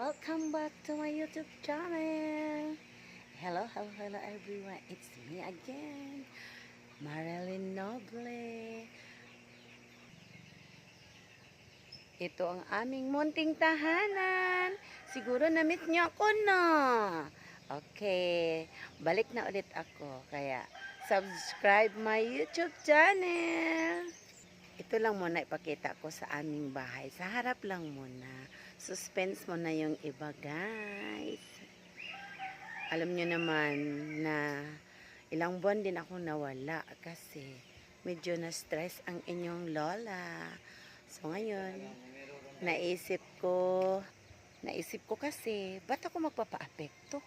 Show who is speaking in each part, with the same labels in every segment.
Speaker 1: Welcome back to my YouTube channel. Hello everyone. It's me again, Marilyn Noble. Ito ang aming munting tahanan. Siguro na-meet niyo ako, no? Okay, balik na ulit ako. Kaya, subscribe my YouTube channel. Ito lang muna ipakita ko sa aming bahay. Sa harap lang muna. Suspense mo na yung iba, guys. Alam nyo naman na ilang buwan din ako nawala kasi medyo na-stress ang inyong lola. So ngayon, naisip ko kasi, ba't ako magpapa-apekto?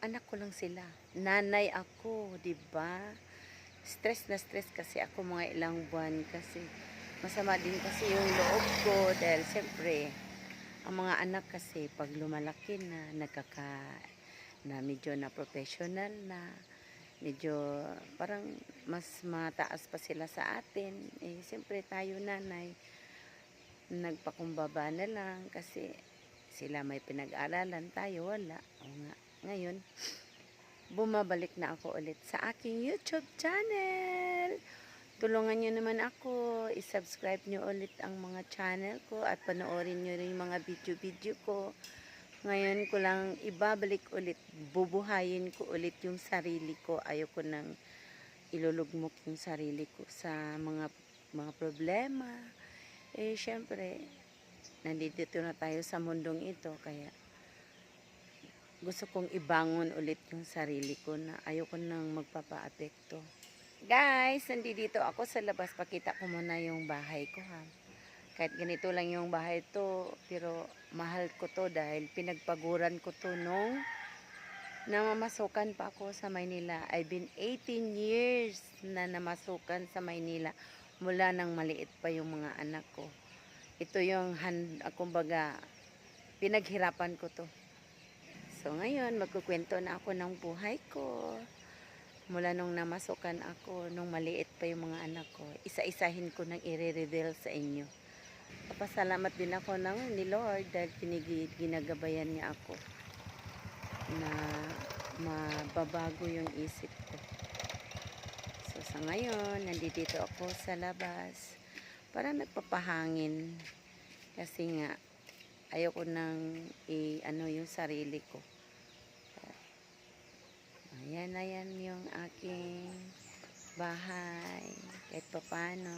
Speaker 1: Anak ko lang sila. Nanay ako, 'di ba? Stress na stress kasi ako mga ilang buwan kasi masama din kasi yung loob ko dahil siyempre ang mga anak kasi pag lumalaki na na medyo na professional na medyo parang mas mataas pa sila sa atin siyempre tayo nanay nagpakumbaba na lang kasi sila may pinag-aralan tayo wala o nga ngayon bumabalik na ako ulit sa aking YouTube channel. Tulungan nyo naman ako, i-subscribe nyo ulit ang mga channel ko at panoorin nyo rin yung mga video-video ko. Ngayon ko lang ibabalik ulit, bubuhayin ko ulit yung sarili ko. Ayoko nang ilulugmok yung sarili ko sa mga problema. Syempre, nandito na tayo sa mundong ito, kaya gusto kong ibangon ulit yung sarili ko na ayoko nang magpapa-apekto. Guys, nandito ako sa labas. Pakita ko muna yung bahay ko ha. Kahit ganito lang yung bahay to, pero mahal ko to dahil pinagpaguran ko to nung namamasukan pa ako sa Maynila. I've been 18 years na namasukan sa Maynila mula nang maliit pa yung mga anak ko. Ito yung kumbaga pinaghirapan ko to. So ngayon, magkukwento na ako ng buhay ko. Mula nung namasukan ako, nung maliit pa yung mga anak ko, isa-isahin ko nang i-reveal sa inyo. Papasalamat din ako ni Lord dahil ginagabayan niya ako na mababago yung isip ko. So sa ngayon, nandito ako sa labas para nagpapahangin kasi nga ayoko nang ano yung sarili ko. Ayan yung aking bahay. Kahit papano,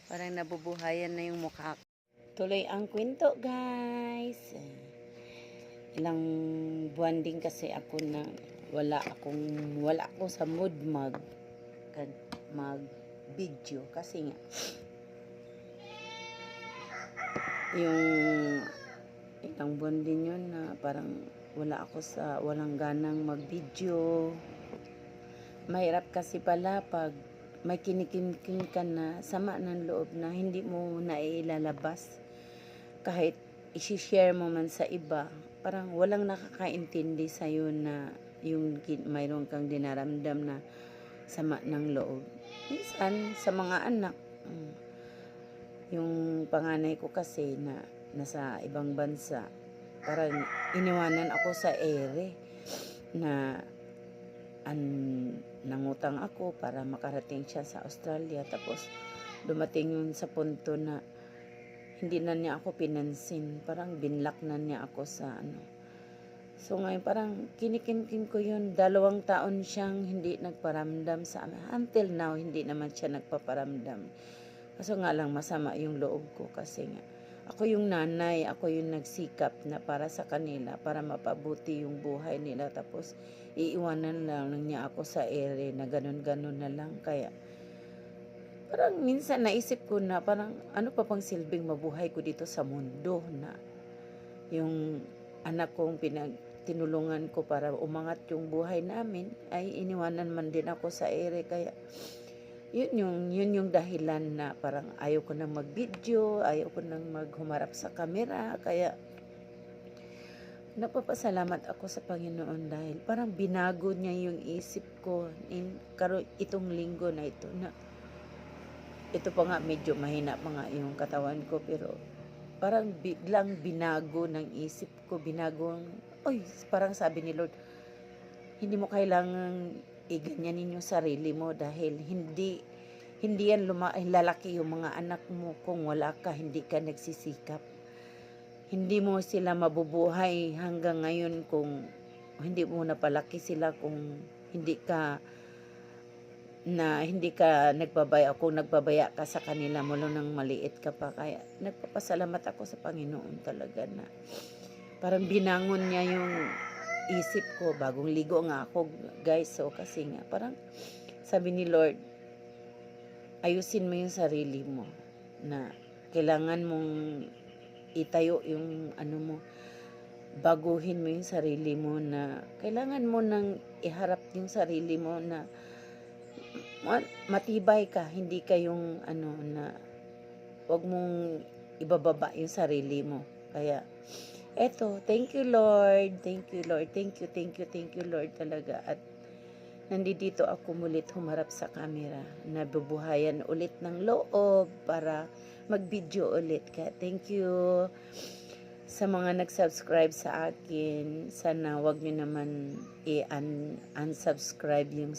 Speaker 1: parang nabubuhayan na yung mukha ko. Tuloy ang kwento, guys. Ilang buwan din kasi ako na wala ako sa mood mag video kasi nga yung ilang buwan din yun na parang walang ganang mag-video. Mahirap kasi pala pag may kinikim ka na sama ng loob na hindi mo na ilalabas. Kahit i-share mo man sa iba, parang walang nakakaintindi sa'yo na yung mayroon kang dinaramdam na sama ng loob. Minsan, sa mga anak, yung panganay ko kasi na nasa ibang bansa, parang iniwanan ako sa ere na nangutang ako para makarating siya sa Australia. Tapos dumating yun sa punto na hindi na niya ako pinansin. Parang binlock na niya ako sa ano. So ngayon parang kinikimkim ko yun. 2 taon siyang hindi nagparamdam sa amin. Until now, hindi naman siya nagpaparamdam. Kaso nga lang masama yung loob ko kasi nga ako yung nanay, ako yung nagsikap na para sa kanila, para mapabuti yung buhay nila. Tapos, iiwanan lang niya ako sa ere na ganun-ganun na lang. Kaya, parang minsan naisip ko na parang ano pa pang silbing mabuhay ko dito sa mundo na yung anak kong tinulungan ko para umangat yung buhay namin, ay iniwanan man din ako sa ere. Kaya, yun yung dahilan na parang ayaw ko nang mag-video, ayaw ko nang maghumarap sa camera. Kaya napapasalamat ako sa Panginoon dahil parang binago niya yung isip ko itong linggo na ito na ito pa nga medyo mahina pa nga yung katawan ko pero parang biglang binago ng isip ko, oy, parang sabi ni Lord, hindi mo kailangang iganyanin yung sarili mo dahil hindi yan lalaki yung mga anak mo kung wala ka, hindi ka nagsisikap. Hindi mo sila mabubuhay hanggang ngayon kung hindi mo napalaki sila, kung hindi ka nagbabaya, kung nagbabaya ka sa kanila mula nang maliit ka pa. Kaya nagpapasalamat ako sa Panginoon talaga na parang binangon niya yung isip ko. Bagong ligo nga ako, guys. So kasi nga parang sabi ni Lord, ayusin mo yung sarili mo, na kailangan mong itayo yung ano mo, baguhin mo yung sarili mo, na kailangan mo nang iharap yung sarili mo na matibay ka, hindi ka yung ano na wag mong ibababa yung sarili mo. Kaya eto, thank you Lord, thank you Lord, thank you Lord talaga. At nandito ako mulit humarap sa camera, nabubuhayan ulit ng loob para mag-video ulit. Kaya thank you sa mga nag-subscribe sa akin. Sana wag nyo naman unsubscribe yung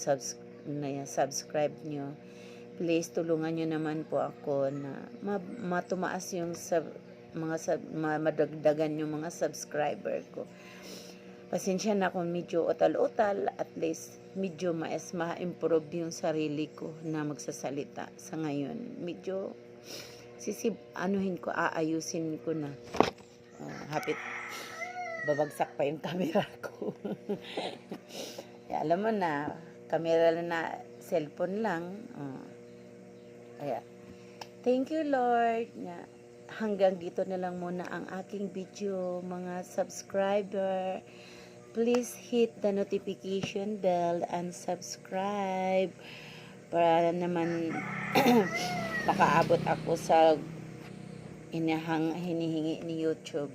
Speaker 1: subscribe nyo. Please tulungan nyo naman po ako na matumaas yung madagdagan yung mga subscriber ko. Pasensya na kung medyo utal-utal, at least medyo ma-improve yung sarili ko na magsasalita. Sa ngayon, medyo aayusin ko na. Hapit, babagsak pa yung camera ko. Kaya, alam mo na, camera na cellphone lang. Kaya, thank you Lord na hanggang dito na lang muna ang aking video, mga subscriber. Please hit the notification bell and subscribe para naman makaabot ako sa hinihingi ni YouTube.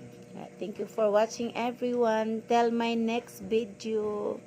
Speaker 1: Thank you for watching everyone. Till my next video.